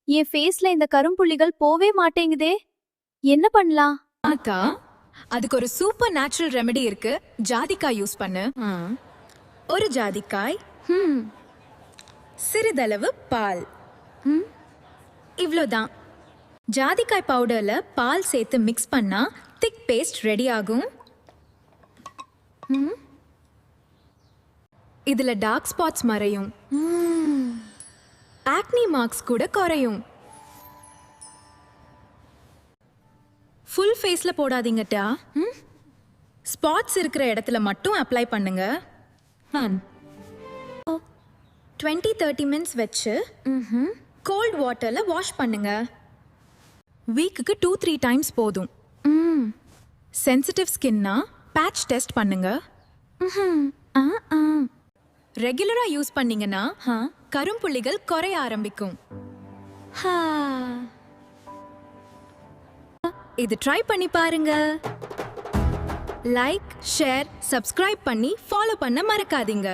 என் ஃபேஸ்ல இந்த கரும்புள்ளிகள் போவே மாட்டேங்குதே. என்ன பண்ணலாம்? அக்கா, அதுக்கு ஒரு சூப்பர் நேச்சுரல் ரெமெடி இருக்கு. ஜாதிக்காய் யூஸ் பண்ணு. ஒரு ஜாதிக்காய், சிறிதளவு பால், இவ்ளோதான். ஜாதிக்காய் பவுடர்ல பால் சேர்த்து மிக்ஸ் பண்ணா திக் பேஸ்ட் ரெடி ஆகும். இதுல டார்க் ஸ்பாட்ஸ் மறையும், ஆக்னி மார்க்ஸ் கூட குறையும். ஃபுல் ஃபேஸ்ல போடாதீங்கட்டா. ஸ்பாட்ஸ் இருக்கிற இடத்துல மட்டும் அப்ளை பண்ணுங்க. 20-30 மினிட்ஸ் வச்சு கோல்ட் வாட்டர்ல வாஷ் பண்ணுங்க. வீக்குக்கு 2-3 டைம்ஸ் போதும். சென்சிட்டிவ் ஸ்கின்னா பேட்ச் டெஸ்ட் பண்ணுங்க. ரெகுலரா யூஸ் பண்ணீங்கன்னா கரும்புள்ளிகள் குறைய ஆரம்பிக்கும். இது ட்ரை பண்ணி பாருங்க. லைக், ஷேர், சப்ஸ்கிரைப் பண்ணி ஃபாலோ பண்ண மறக்காதீங்க.